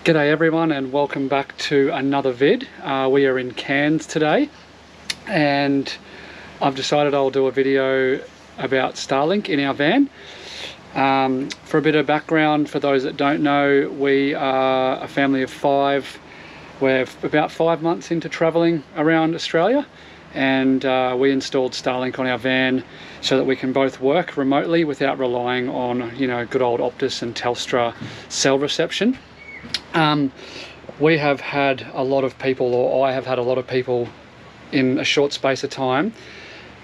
G'day everyone and welcome back to another vid. We are in Cairns today and I've decided I'll do a video about Starlink in our van. For a bit of background, for those that don't know, we are a family of 5. We're about 5 months into travelling around Australia, and we installed Starlink on our van so that we can both work remotely without relying on, good old Optus and Telstra cell reception. We have had a lot of people, or I have had a lot of people in a short space of time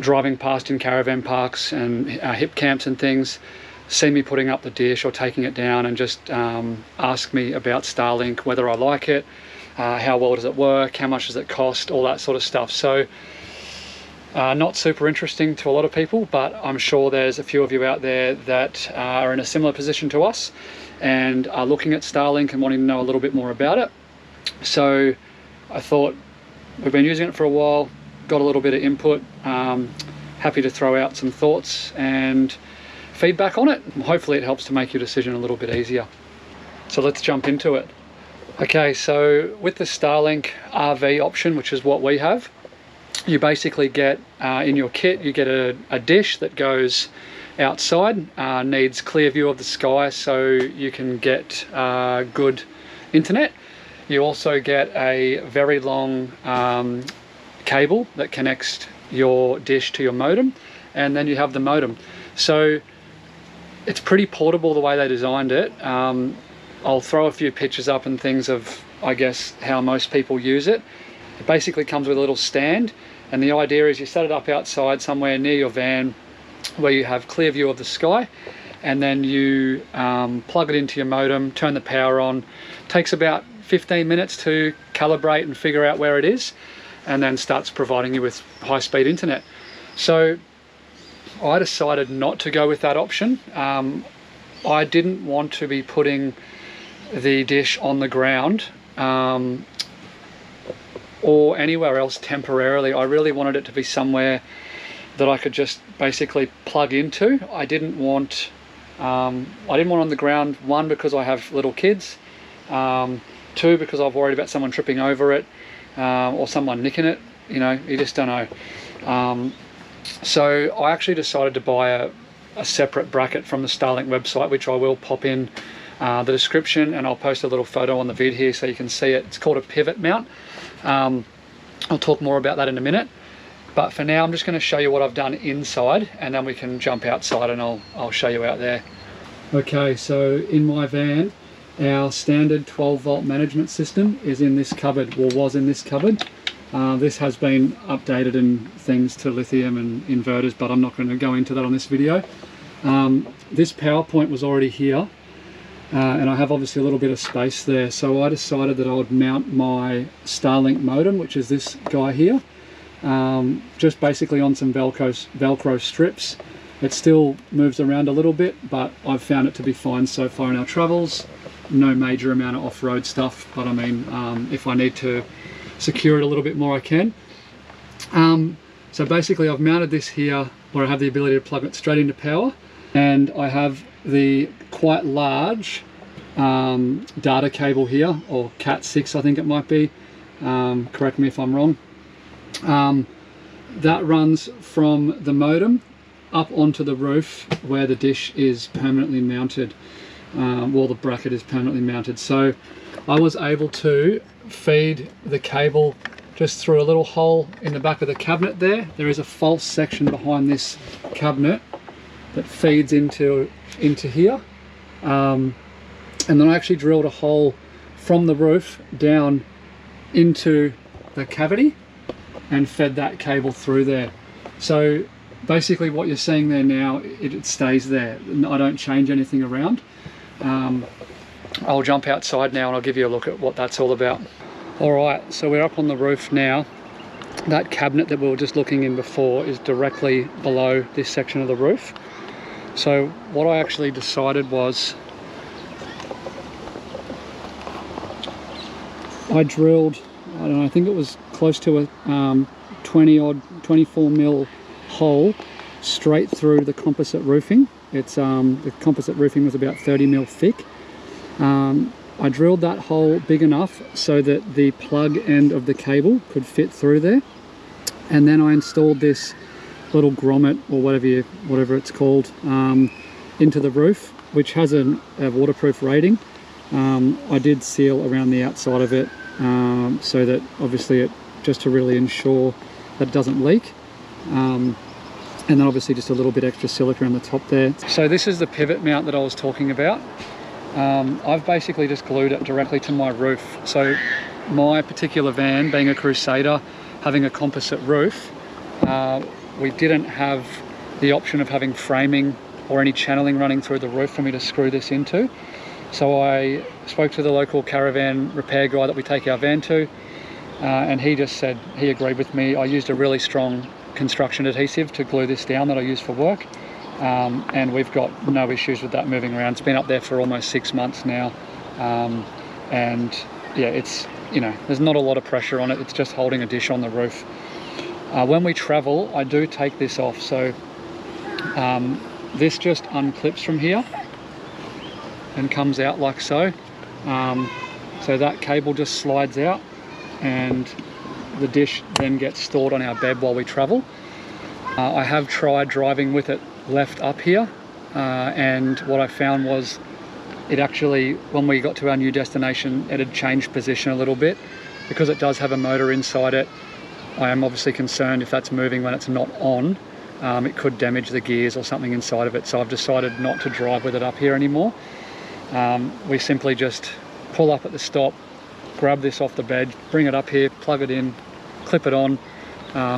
driving past in caravan parks and hip camps and things, see me putting up the dish or taking it down and just ask me about Starlink, whether I like it, how well does it work, how much does it cost, all that sort of stuff. So not super interesting to a lot of people, but I'm sure there's a few of you out there that are in a similar position to us and are looking at Starlink and wanting to know a little bit more about it. So I thought, we've been using it for a while, got a little bit of input, happy to throw out some thoughts and feedback on it. Hopefully it helps to make your decision a little bit easier. So let's jump into it. Okay, so with the Starlink RV option, which is what we have, you basically get in your kit, you get a dish that goes outside, needs clear view of the sky so you can get good internet. You also get a very long cable that connects your dish to your modem, and then you have the modem. So it's pretty portable the way they designed it. I'll throw a few pictures up and things of, I guess, how most people use it. It basically comes with a little stand, and the idea is you set it up outside somewhere near your van where you have clear view of the sky, and then you plug it into your modem, turn the power on. Takes about 15 minutes to calibrate and figure out where it is, and then starts providing you with high-speed internet. So I decided not to go with that option. I didn't want to be putting the dish on the ground or anywhere else temporarily. I really wanted it to be somewhere that I could just basically plug into. I didn't want on the ground, one, because I have little kids, two, because I'm worried about someone tripping over it or someone nicking it. You just don't know. So I actually decided to buy a separate bracket from the Starlink website, which I will pop in the description, and I'll post a little photo on the vid here so you can see it. It's called a pivot mount. I'll talk more about that in a minute, but for now I'm just going to show you what I've done inside, and then we can jump outside and I'll show you out there. Okay, so in my van, our standard 12-volt management system is in this cupboard, or was in this cupboard. This has been updated and things to lithium and inverters, but I'm not going to go into that on this video. This power point was already here, and I have obviously a little bit of space there, so I decided that I would mount my Starlink modem, which is this guy here, just basically on some Velcro strips. It still moves around a little bit, but I've found it to be fine so far in our travels. No major amount of off-road stuff, but I mean, if I need to secure it a little bit more, I can. So basically I've mounted this here where I have the ability to plug it straight into power, and I have the quite large data cable here, or Cat 6 I think it might be, correct me if I'm wrong. That runs from the modem up onto the roof where the dish is permanently mounted, well, the bracket is permanently mounted. So I was able to feed the cable just through a little hole in the back of the cabinet there. There is a false section behind this cabinet that feeds into here, and then I actually drilled a hole from the roof down into the cavity and fed that cable through there. So basically what you're seeing there now, it stays there. I don't change anything around. I'll jump outside now and I'll give you a look at what that's all about. Alright, so we're up on the roof now. That cabinet that we were just looking in before is directly below this section of the roof. So what I actually decided was, I drilled, I don't know, I think it was close to a 24 mil hole straight through the composite roofing. It's the composite roofing was about 30 mil thick. I drilled that hole big enough so that the plug end of the cable could fit through there, and then I installed this little grommet, or whatever it's called, into the roof, which has a waterproof rating. I did seal around the outside of it, so that obviously just to really ensure that it doesn't leak. And then obviously just a little bit extra silica on the top there. So this is the pivot mount that I was talking about. I've basically just glued it directly to my roof. So my particular van, being a Crusader, having a composite roof, we didn't have the option of having framing or any channeling running through the roof for me to screw this into. So I spoke to the local caravan repair guy that we take our van to, and he just said he agreed with me. I used a really strong construction adhesive to glue this down that I use for work, and we've got no issues with that moving around. It's been up there for almost 6 months now, and yeah, it's, you know, there's not a lot of pressure on it. It's just holding a dish on the roof. When we travel, I do take this off. So this just unclips from here and comes out like so. So that cable just slides out, and the dish then gets stored on our bed while we travel. I have tried driving with it left up here, and what I found was it actually, when we got to our new destination, it had changed position a little bit. Because it does have a motor inside it, I am obviously concerned if that's moving when it's not on, it could damage the gears or something inside of it. So I've decided not to drive with it up here anymore. We simply just pull up at the stop, grab this off the bed, bring it up here, plug it in, clip it on,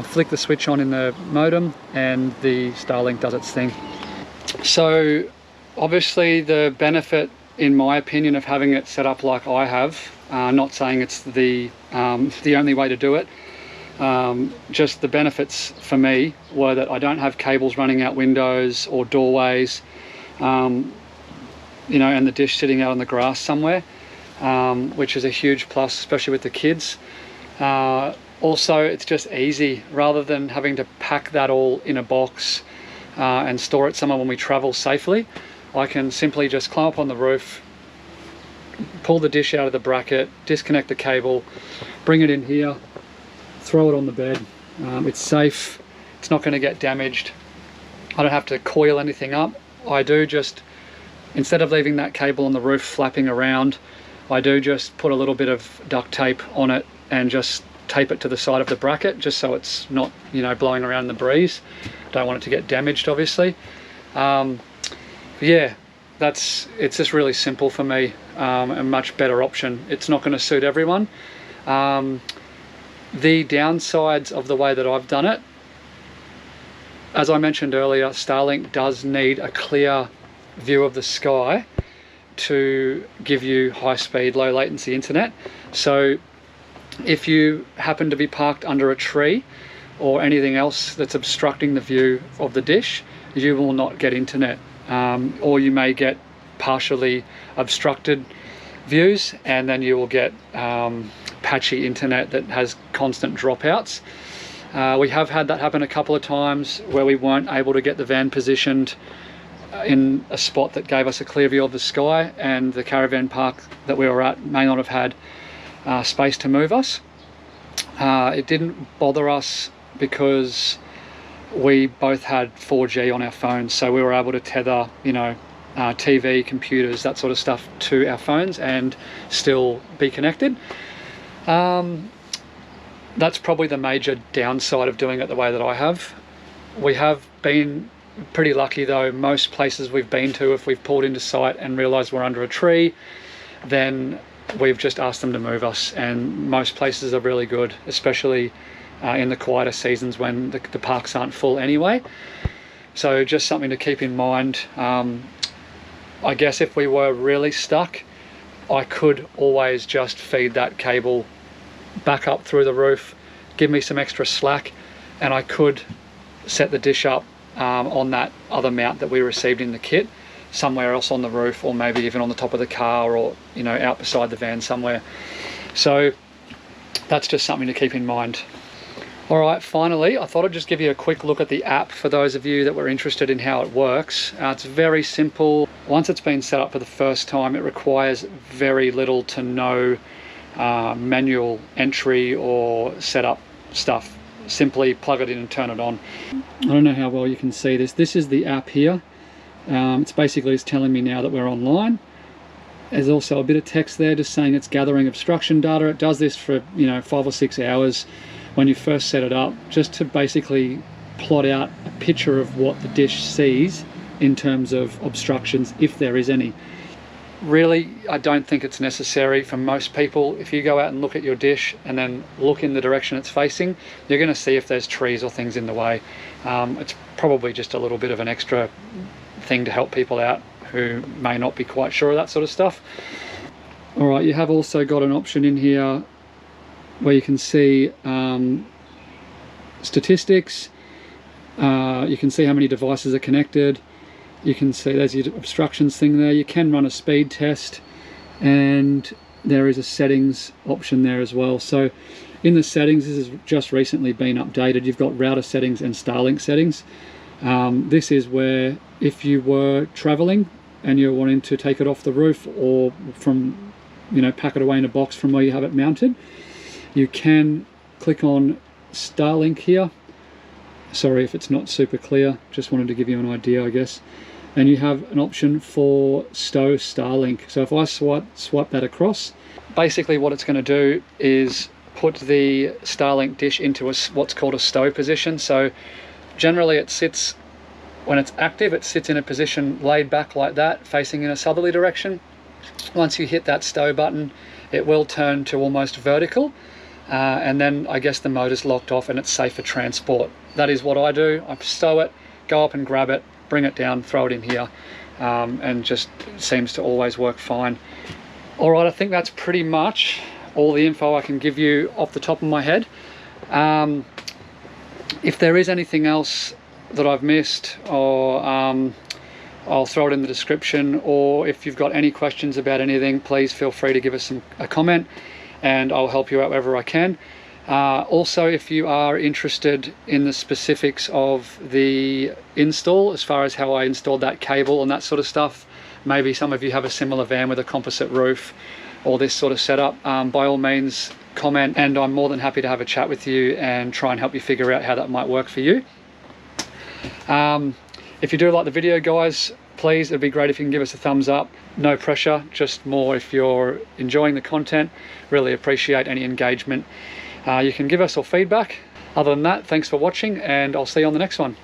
flick the switch on in the modem, and the Starlink does its thing. So obviously the benefit, in my opinion, of having it set up like I have, not saying it's the only way to do it, just the benefits for me were that I don't have cables running out windows or doorways, you know, and the dish sitting out on the grass somewhere, which is a huge plus, especially with the kids. Also, it's just easy, rather than having to pack that all in a box and store it somewhere when we travel safely. I can simply just climb up on the roof, pull the dish out of the bracket, disconnect the cable, bring it in here, throw it on the bed. It's safe, it's not going to get damaged. I don't have to coil anything up. I do just, instead of leaving that cable on the roof flapping around, I do just put a little bit of duct tape on it and just tape it to the side of the bracket, just so it's not, you know, blowing around in the breeze. Don't want it to get damaged, obviously. Yeah, it's just really simple for me, a much better option. It's not going to suit everyone. The downsides of the way that I've done it, as I mentioned earlier, Starlink does need a clear view of the sky to give you high speed, low latency internet. So if you happen to be parked under a tree or anything else that's obstructing the view of the dish, you will not get internet, or you may get partially obstructed views, and then you will get patchy internet that has constant dropouts. We have had that happen a couple of times where we weren't able to get the van positioned in a spot that gave us a clear view of the sky, and the caravan park that we were at may not have had space to move us. It didn't bother us because we both had 4G on our phones, so we were able to tether, you know, TV, computers, that sort of stuff to our phones and still be connected. That's probably the major downside of doing it the way that I have. We have been pretty lucky though. Most places we've been to, if we've pulled into sight and realised we're under a tree, then we've just asked them to move us, and most places are really good, especially in the quieter seasons when the parks aren't full anyway. So just something to keep in mind. I guess if we were really stuck, I could always just feed that cable back up through the roof, give me some extra slack, and I could set the dish up on that other mount that we received in the kit somewhere else on the roof, or maybe even on the top of the car, or, you know, out beside the van somewhere. So that's just something to keep in mind. All right, finally, I thought I'd just give you a quick look at the app for those of you that were interested in how it works. It's very simple. once it's been set up for the first time, it requires very little to no manual entry or setup stuff. Simply plug it in and turn it on. I don't know how well you can see this. This is the app here. It's basically just telling me now that we're online. There's also a bit of text there just saying it's gathering obstruction data. It does this for 5 or 6 hours when you first set it up, just to basically plot out a picture of what the dish sees in terms of obstructions, if there is any. Really, I don't think it's necessary for most people. If you go out and look at your dish and then look in the direction it's facing, you're going to see if there's trees or things in the way. It's probably just a little bit of an extra thing to help people out who may not be quite sure of that sort of stuff. All right, you have also got an option in here where you can see statistics. You can see how many devices are connected. You can see there's your obstructions thing there. You can run a speed test, and there is a settings option there as well. So in the settings, this has just recently been updated. You've got router settings and Starlink settings. This is where if you were traveling and you're wanting to take it off the roof, or from pack it away in a box from where you have it mounted, you can click on Starlink here. Sorry if it's not super clear, just wanted to give you an idea, I guess. And you have an option for stow Starlink. So if I swipe that across, basically what it's going to do is put the Starlink dish into what's called a stow position. So generally it sits, when it's active, it sits in a position laid back like that, facing in a southerly direction. Once you hit that stow button, it will turn to almost vertical, and then I guess the motor's locked off and it's safe for transport. That is what I do. I stow it, go up and grab it, bring it down, throw it in here, and just seems to always work fine. All right, I think that's pretty much all the info I can give you off the top of my head. If there is anything else that I've missed, or I'll throw it in the description, or if you've got any questions about anything, please feel free to give us a comment and I'll help you out wherever I can. Also, if you are interested in the specifics of the install, as far as how I installed that cable and that sort of stuff, maybe some of you have a similar van with a composite roof or this sort of setup, by all means comment, and I'm more than happy to have a chat with you and try and help you figure out how that might work for you. If you do like the video, guys, please, it'd be great if you can give us a thumbs up. No pressure, just more if you're enjoying the content. Really appreciate any engagement you can give us or feedback. Other than that, thanks for watching, and I'll see you on the next one.